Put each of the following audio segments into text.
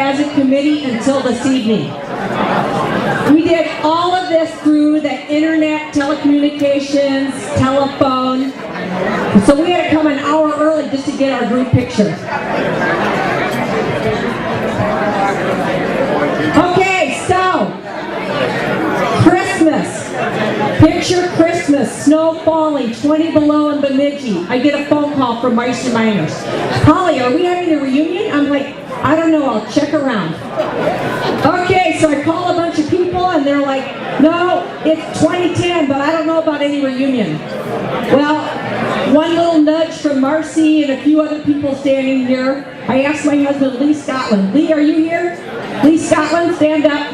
as a committee until this evening. We did all of this through the internet, telecommunications, telephone. So we had to come an hour early just to get our group picture. Okay, so Christmas. Picture Christmas, snow falling, 20 below in Bemidji. I get a phone call from Marcy Miners. Polly, are we having a reunion? I'm like, I don't know, I'll check around. Okay, so I call a bunch of people and they're like, no, it's 2010, but I don't know about any reunion. Well, one little nudge from Marcy and a few other people standing here. I asked my husband, Lee Scotland. Lee, are you here? Lee Scotland, stand up.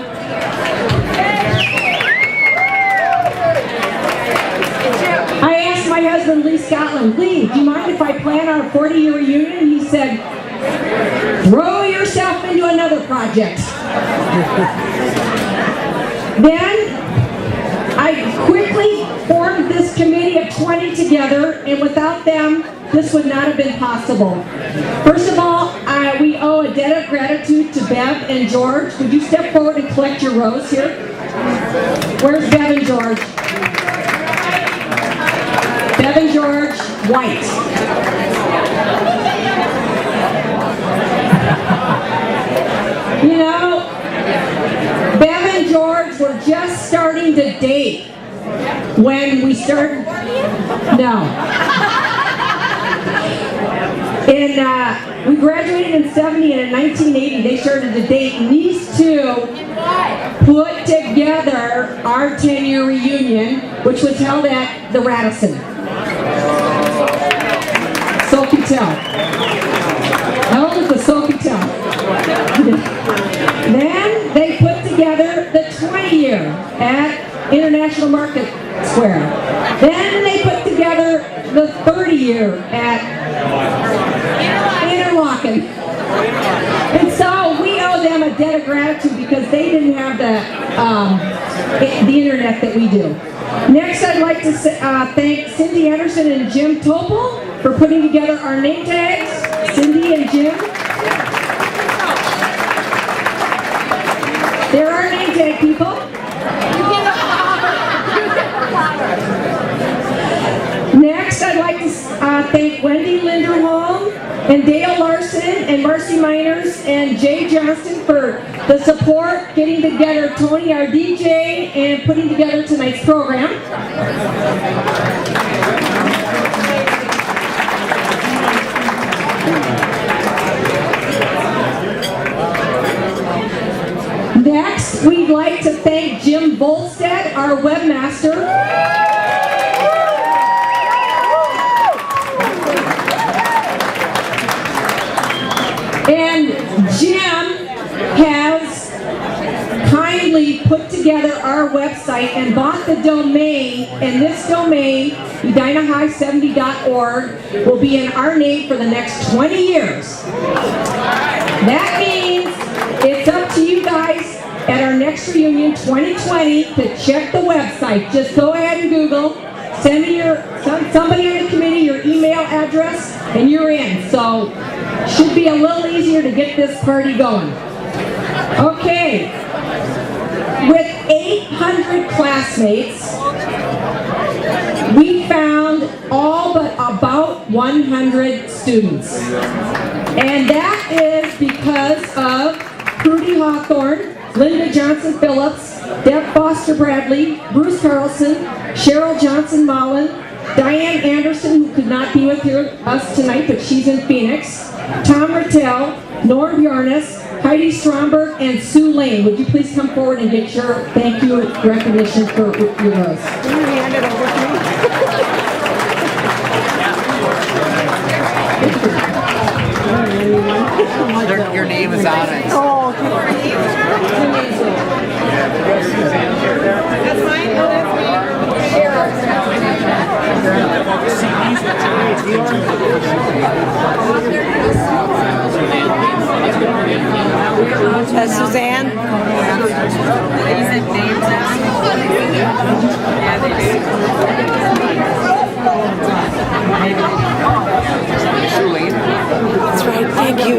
I asked my husband, Lee Scotland, Lee, do you mind if I plan our 40-year reunion? He said, throw yourself into another project. Then I quickly formed this committee of 20 together, and without them, this would not have been possible. First of all, we owe a debt of gratitude to Bev and George. Would you step forward and collect your rose here? Where's Bev and George? Bev and George White. You know, Bev and George were just starting to date when we started. No. We graduated in 70 and in 1980 they started to date, and these two put together our 10-year reunion, which was held at the Radisson. Sofitel. Held at the Sofitel. Then they put together the 20-year at International Market Square. Then they put together the 30-year at Interlochen. And so we owe them a debt of gratitude because they didn't have the internet that we do. Next, I'd like to thank Cindy Anderson and Jim Topol for putting together our name tags. Cindy and Jim. There are name tag people. Next, I'd like to thank Wendy Linderholm and Dale Larson and Marcy Miners and Jay Johnston for the support, getting together Tony, our DJ, and putting together tonight's program. Next, we'd like to thank Jim Volstead, our webmaster. And Jim has kindly put together our website and bought the domain, and this domain, edinahigh70.org, will be in our name for the next 20 years. That means it's up to you guys at our next reunion 2020 to check the website. Just go ahead and Google, send me somebody on the committee your email address, and you're in. So should be a little easier to get this party going. Okay, with 800 classmates, we found all but about 100 students. And that is because of Prudy Hawthorne, Linda Johnson Phillips, Deb Foster Bradley, Bruce Carlson, Cheryl Johnson Mullen, Diane Anderson, who could not be with us tonight, but she's in Phoenix, Tom Rattel, Norm Bjarnes, Heidi Stromberg, and Sue Lane. Would you please come forward and get your thank you recognition for your rose? Hand it over to me. Your name is on it. Oh, okay. That's mine. Oh, that's me. That's Suzanne. They said names now. Yeah, they do. That's right, thank you.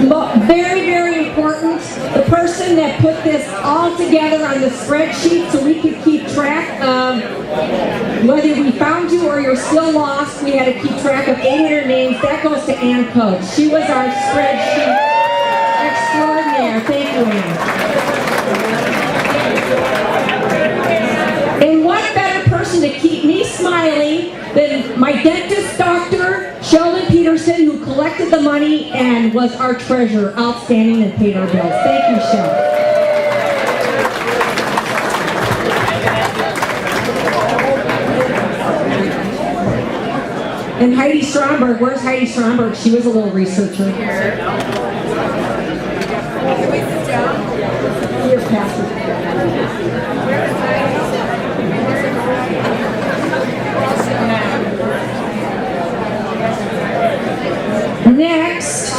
Very, very important. The person that put this all together on the spreadsheet so we could keep track of whether we found you or you're still lost. We had to keep track of 800 names. That goes to Ann Coach. She was our spreadsheet extraordinaire. Thank you, Ann. And what better person to keep me smiling than my dentist doctor, Sheldon Peterson, who collected the money and was our treasurer, outstanding, and paid our bills. Thank you, Sheldon. And Heidi Stromberg, where's Heidi Stromberg? She was a little researcher. Here. Can we sit down? Here, Pastor. Next,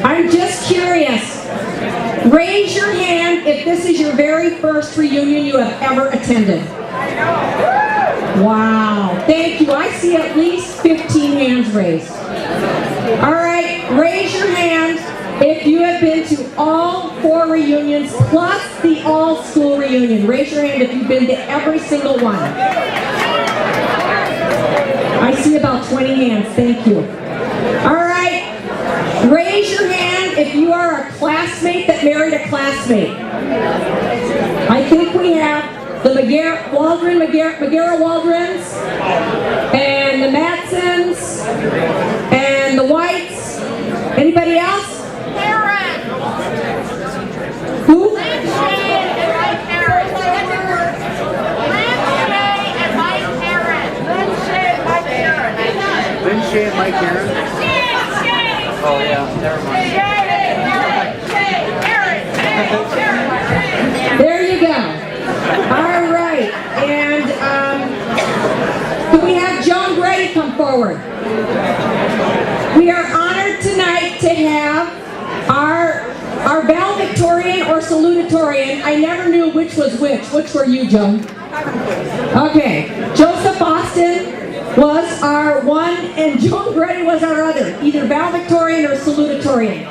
I'm just curious. Raise your hand if this is your very first reunion you have ever attended. Wow, thank you. I see at least 15 hands raised. All right, raise your hand if you have been to all 4 reunions plus the all-school reunion. Raise your hand if you've been to every single one. I see about 20 hands, thank you. All right, raise your hand if you are a classmate that married a classmate. I think we have the McGarrett Waldrons, and the Matsons, and the Whites. Anybody else? Karen. Who? Lindsay and my parents. Lindsay and my parents. Lindsay and Mike Aaron. Oh yeah, never mind. There you go. All right, and can we have Joan Grady come forward? We are honored tonight to have our valedictorian or salutatorian. I never knew which was which. Which were you, Joan? Okay, Joseph Austin was our one, and Joan Grady was our other, either valedictorian or salutatorian.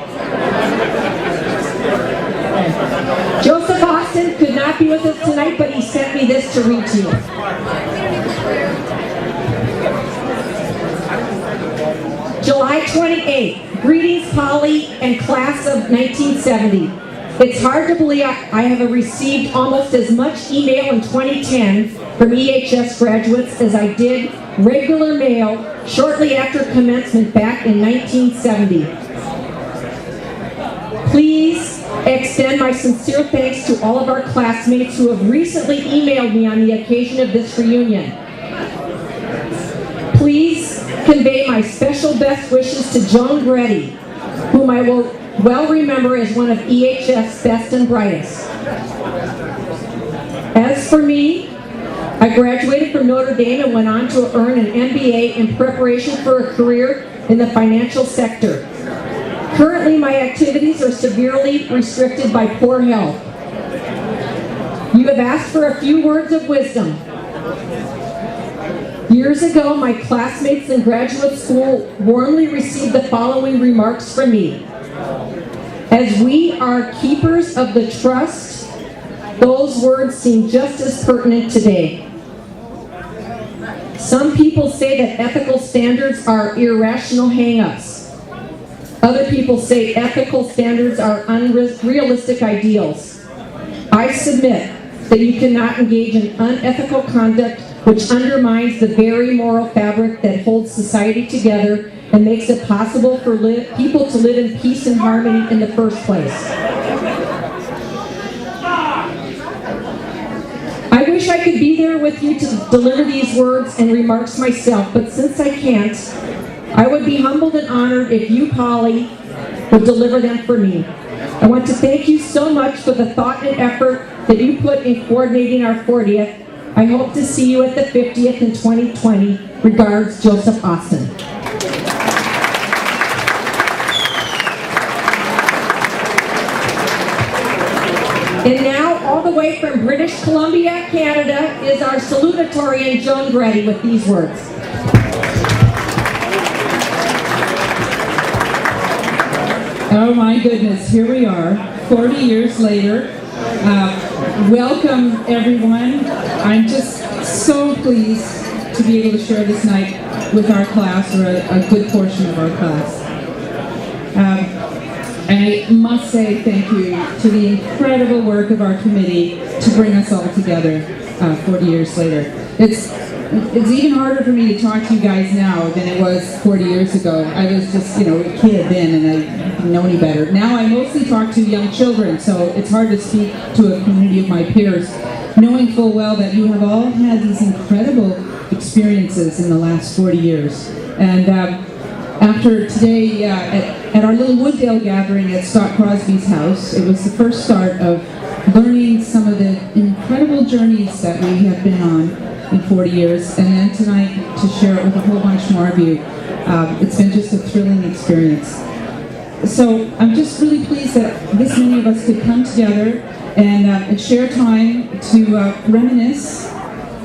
Joseph Austin could not be with us tonight, but he sent me this to read to you. July 28th. Greetings, Polly and class of 1970. It's hard to believe I have received almost as much email in 2010 from EHS graduates as I did regular mail shortly after commencement back in 1970. Please extend my sincere thanks to all of our classmates who have recently emailed me on the occasion of this reunion. Please convey my special best wishes to Joan Grady, whom I will well remember as one of EHS's best and brightest. As for me, I graduated from Notre Dame and went on to earn an MBA in preparation for a career in the financial sector. Currently, my activities are severely restricted by poor health. You have asked for a few words of wisdom. Years ago, my classmates in graduate school warmly received the following remarks from me. As we are keepers of the trust, those words seem just as pertinent today. Some people say that ethical standards are irrational hang-ups. Other people say ethical standards are unrealistic ideals. I submit that you cannot engage in unethical conduct which undermines the very moral fabric that holds society together and makes it possible for people to live in peace and harmony in the first place. I wish I could be there with you to deliver these words and remarks myself, but since I can't, I would be humbled and honored if you, Polly, would deliver them for me. I want to thank you so much for the thought and effort that you put in coordinating our 40th. I hope to see you at the 50th in 2020. Regards, Joseph Austin. And now, all the way from British Columbia, Canada, is our salutatorian, Joan Grady, with these words. Oh my goodness, here we are, 40 years later. Welcome everyone. I'm just so pleased to be able to share this night with our class, or a good portion of our class. I must say thank you to the incredible work of our committee to bring us all together 40 years later. It's even harder for me to talk to you guys now than it was 40 years ago. I was just, a kid then, and I didn't know any better. Now I mostly talk to young children, so it's hard to speak to a community of my peers, knowing full well that you have all had these incredible experiences in the last 40 years. And after today, at our little Wooddale gathering at Scott Crosby's house, it was the first start of learning some of the incredible journeys that we have been on in 40 years, and then tonight to share it with a whole bunch more of you. It's been just a thrilling experience. So I'm just really pleased that this many of us could come together and share time to reminisce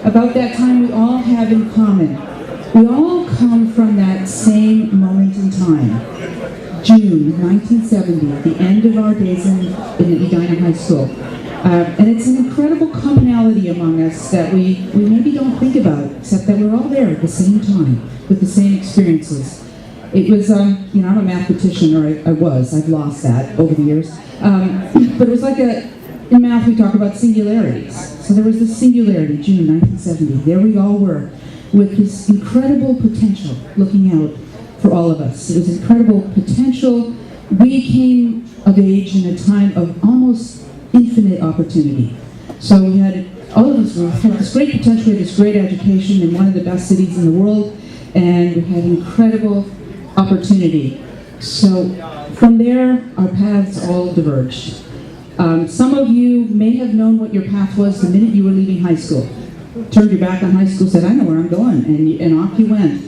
about that time we all have in common. We all come from that same moment in time. June 1970, the end of our days in Edina High School. And it's an incredible commonality among us that we maybe don't think about, except that we're all there at the same time, with the same experiences. It was, I'm a mathematician, or I was. I've lost that over the years. But it was like in math we talk about singularities. So there was this singularity, June 1970. There we all were, with this incredible potential looking out for all of us. It was incredible potential. We came of age in a time of almost infinite opportunity. So we had, all of us had this great potential, we had this great education in one of the best cities in the world, and we had incredible opportunity. So from there, our paths all diverged. Some of you may have known what your path was the minute you were leaving high school. Turned your back on high school, said, I know where I'm going, and off you went.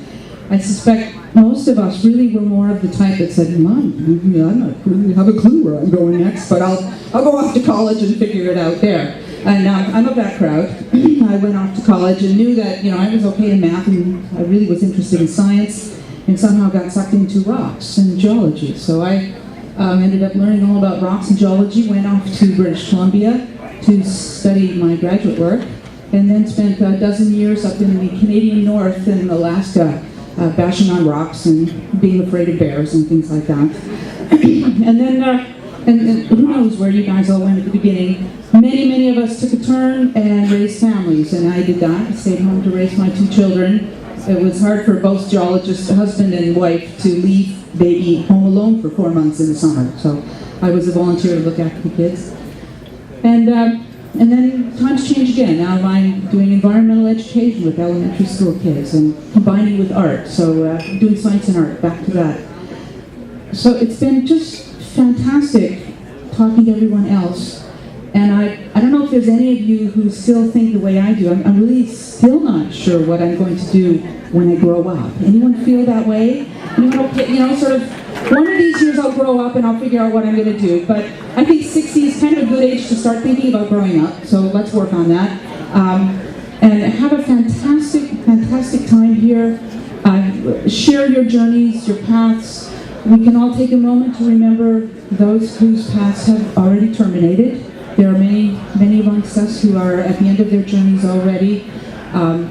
I suspect most of us really were more of the type that said, Mom, I don't really have a clue where I'm going next, but I'll go off to college and figure it out there. And I'm of that crowd. I went off to college and knew that I was okay in math, and I really was interested in science, and somehow got sucked into rocks and geology. So I ended up learning all about rocks and geology, went off to British Columbia to study my graduate work, and then spent a dozen years up in the Canadian North in Alaska, bashing on rocks and being afraid of bears and things like that. And then, and who knows where you guys all went at the beginning. Many of us took a turn and raised families, and I did that. I stayed home to raise my 2 children. It was hard for both geologists, husband and wife, to leave baby home alone for 4 months in the summer. So I was a volunteer to look after the kids. And then times change again. Now I'm doing environmental education with elementary school kids and combining with art. So doing science and art, back to that. So it's been just fantastic talking to everyone else. And I don't know if there's any of you who still think the way I do. I'm really still not sure what I'm going to do when I grow up. Anyone feel that way? Anyone, sort of, one of these years I'll grow up and I'll figure out what I'm going to do. But I think 60 is kind of a good age to start thinking about growing up. So let's work on that. And have a fantastic time here. Share your journeys, your paths. We can all take a moment to remember those whose paths have already terminated. There are many amongst us who are at the end of their journeys already.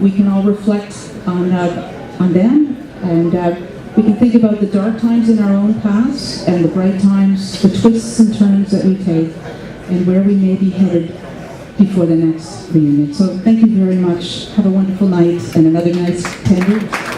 We can all reflect on them, and we can think about the dark times in our own paths and the bright times, the twists and turns that we take, and where we may be headed before the next reunion. So thank you very much. Have a wonderful night and another nice 10 years.